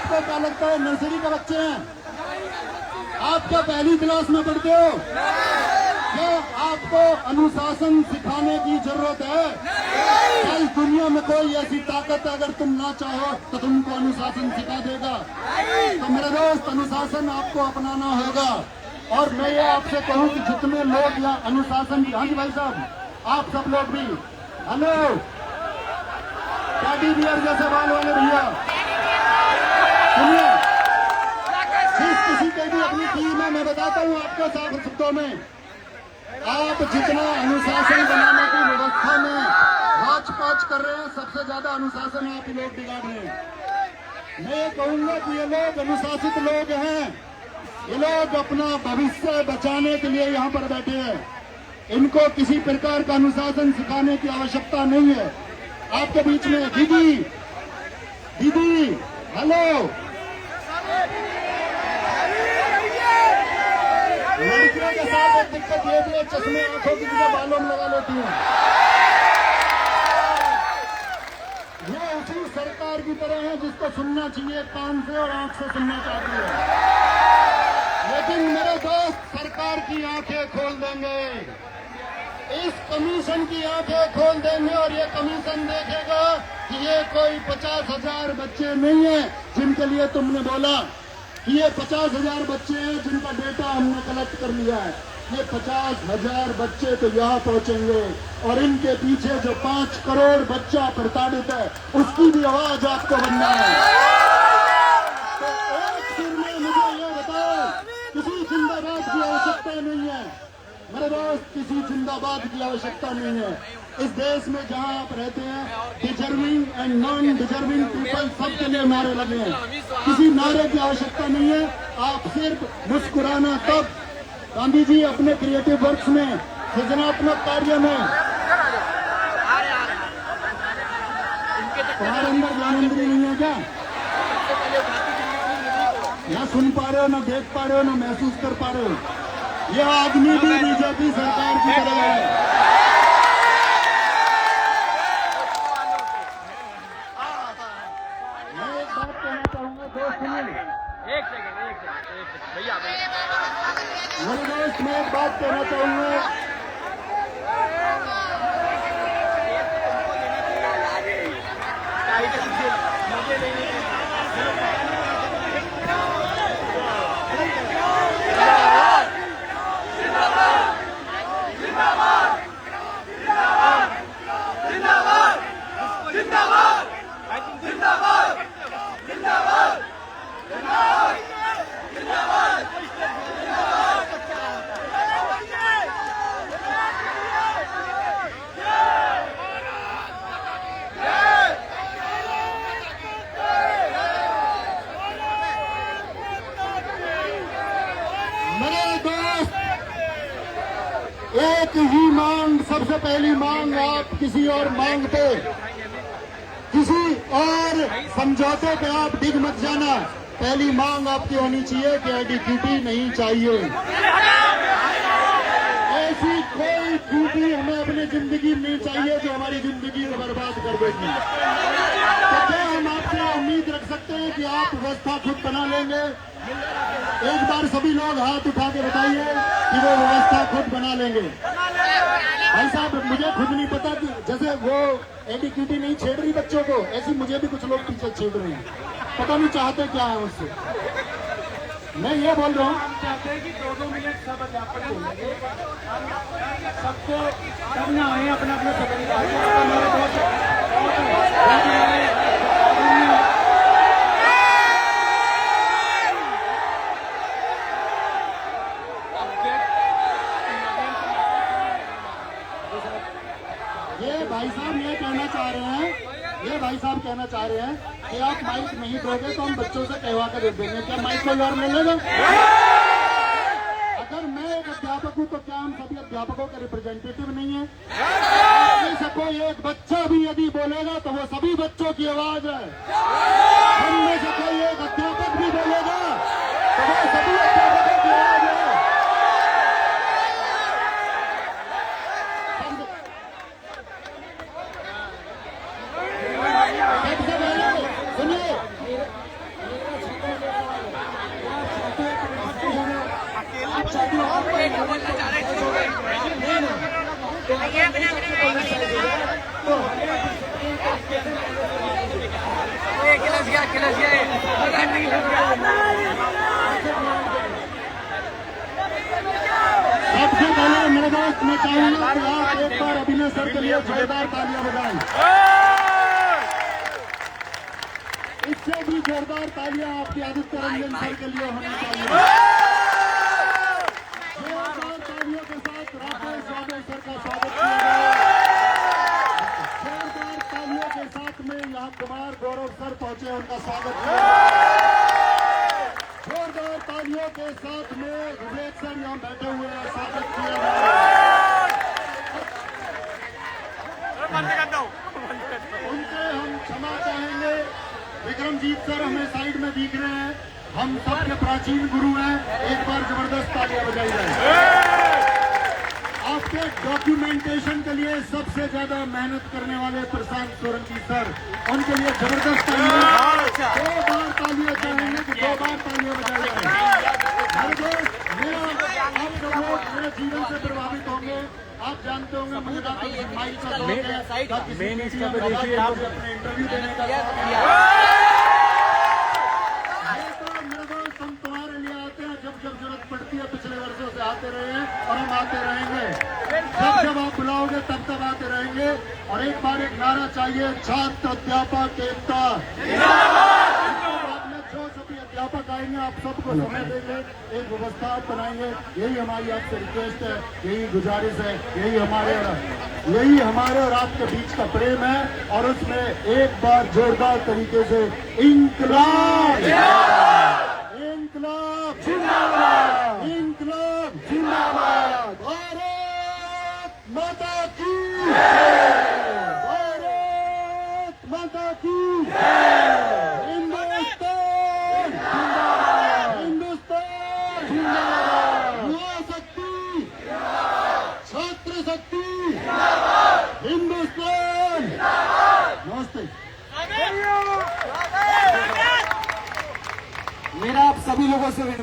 आपको क्या लगता है नर्सरी के बच्चे हैं? आप क्या पहली क्लास में पढ़ते हो? क्या आपको अनुशासन सिखाने की जरूरत है? क्या इस दुनिया में कोई ऐसी ताकत है अगर तुम ना चाहो तो तुमको अनुशासन सिखा देगा? तो मेरे दोस्त, अनुशासन आपको अपनाना होगा। और मैं ये आपसे कहूं कि जितने लोग यहाँ अनुशासन की, हाँ जी भाई साहब, आप सब लोग भी, हेलो टेडी बियर जैसे बाल वाले भैया, सुनिए, जिस किसी के भी अपनी टीम है, मैं बताता हूँ आपको साफ शब्दों में, आप जितना अनुशासन बनाने की व्यवस्था में हाच पाच कर रहे हैं, सबसे ज्यादा अनुशासन आप ही लोग बिगाड़ रहे हैं। मैं ये कहूंगा कि ये लोग अनुशासित लोग हैं, ये लोग अपना भविष्य बचाने के लिए यहाँ पर बैठे हैं। इनको किसी प्रकार का अनुशासन सिखाने की आवश्यकता नहीं है। आपके बीच में दीदी, दीदी, हेलो, लड़कियों के साथ एक दिक्कत ये भी है, चश्मे आंखों की जगह बालों में लगा लेती हैं। ये उसी सरकार की तरह है जिसको सुनना चाहिए कान से और आंख से सुनना चाहती है। लेकिन मेरे दोस्त, सरकार की आंखें खोल देंगे, इस कमीशन की आंखें खोल देंगे और ये कमीशन देखेगा कि ये कोई 50,000 बच्चे नहीं है जिनके लिए तुमने बोला कि ये 50,000 बच्चे हैं जिनका डेटा हमने कलेक्ट कर लिया है। ये 50,000 बच्चे तो यहाँ पहुंचेंगे और इनके पीछे जो 5 करोड़ बच्चा प्रताड़ित है उसकी भी आवाज आपको बनना है। तो एक सुर में मुझे ये बताओ, किसी जिंदाबाद की आवश्यकता नहीं है मेरे दोस्त, किसी जिंदाबाद की आवश्यकता नहीं है। इस देश में जहां आप रहते हैं, deserving and non deserving people सबके लिए नारे लगे हैं। किसी नारे की आवश्यकता नहीं है। आप सिर्फ मुस्कुराना तब, गांधी जी अपने क्रिएटिव वर्क्स में, सृजनात्मक कार्य में, तुम्हारे अंदर ज्ञानेंद्रिय नहीं है क्या? ना सुन पा रहे हो, ना देख पा रहे हो, ना महसूस कर पा रहे हो। ये आदमी भी बीजेपी सरकार की तरह है। मैं एक बात कहना चाहूंगा दोस्त, सुनिए, एक सेकंड भैया मेरे दोस्त, मैं एक बात कहना चाहूंगा। एक ही मांग, सबसे पहली मांग, आप किसी और मांग पे, किसी और समझौते पे आप डिग मत जाना। पहली मांग आपकी होनी चाहिए कि एडीक्यूटी नहीं चाहिए। ऐसी कोई ड्यूटी हमें अपनी जिंदगी में नहीं चाहिए जो हमारी जिंदगी को बर्बाद कर देगी। तो क्या हम आपसे उम्मीद रख सकते हैं कि आप व्यवस्था खुद बना लेंगे? एक बार सभी लोग हाथ उठा के बताइए कि वो व्यवस्था खुद बना लेंगे। भाई साहब, मुझे खुद नहीं पता कि जैसे वो एडीक्यूटी नहीं छेड़ रही बच्चों को, ऐसी मुझे भी कुछ लोग पीछे छेड़ रहे हैं। पता नहीं चाहते क्या है उससे। मैं ये बोल रहा हूँ, हम चाहते हैं कि 2-2 मिनट सब अध्यापक बोलेंगे, सबको करना है अपना अपना ये भाई साहब ये कहना चाह रहे हैं, ये भाई साहब कहना चाह रहे हैं कि आप माइक नहीं दोगे तो हम बच्चों से कहवा कर दे देंगे। क्या माइक कोई और ले लेगा? अगर मैं एक अध्यापक हूँ तो क्या हम सभी अध्यापकों के रिप्रेजेंटेटिव नहीं है? में से कोई एक बच्चा भी यदि बोलेगा तो वो सभी बच्चों की आवाज है। हम में से कोई एक अध्यापक भी बोलेगा तो वो सभी अध्यापकों की आवाज है। सबसे पहले सुनिए, चाहूंगा कि आप एक बार अभिनय सर के लिए जोरदार तालियां बजाएं। इससे भी जोरदार तालियां आपके आदित्य रंजन सर के लिए होनी चाहिए। जोरदार तालियों के साथ राकेश यादव सर का स्वागत किया गया। जोरदार तालियों के साथ में यहाँ कुमार गौरव सर पहुंचे, उनका स्वागत किया। जोरदार तालियों के साथ में विवेक सर यहाँ बैठे हुए हैं, स्वागत किया गया। उनसे हम क्षमा चाहेंगे। विक्रमजीत सर हमें साइड में दिख रहे हैं, हम सबके प्राचीन गुरु हैं, एक बार जबरदस्त तालियां बजाई जाए। आपके डॉक्यूमेंटेशन के लिए सबसे ज्यादा मेहनत करने वाले प्रशांत सोरंकी सर, उनके लिए जबरदस्त तालियां। 2 बार तालियां चाहेंगे कि 2 बार तालियां बजाई जाए। हर दोस्त आप सब लोग मेरे जीवन से प्रभावित होंगे। आप जानते होंगे मुझे माइक का शौक है, मेन इसका तो देखिए अपने इंटरव्यू देने का। हम तुम्हारे लिए आते हैं, जब जब जरूरत पड़ती है, पिछले वर्षों से आते रहे हैं और हम आते रहेंगे। जब जब आप बुलाओगे तब तब आते रहेंगे। और एक बार एक नारा चाहिए, छात्र अध्यापक एकता। जो सभी अध्यापक आएंगे आप सबको समय देंगे, एक व्यवस्था बनाएंगे। यही हमारी आपसे रिक्वेस्ट है, यही गुजारिश है, यही हमारे और आपके बीच का प्रेम है। और उसमें एक बार जोरदार तरीके से इंकलाब, इंकलाब जिंदाबाद, इंकलाब जिंदाबाद। भारत माता की जय, भारत माता की जय। हिंदुस्तान जिंदाबाद, हिंदुस्तान जिंदाबाद। युवा शक्ति, छात्र शक्ति, हिंदुस्तान। नमस्ते। मेरा आप सभी लोगों से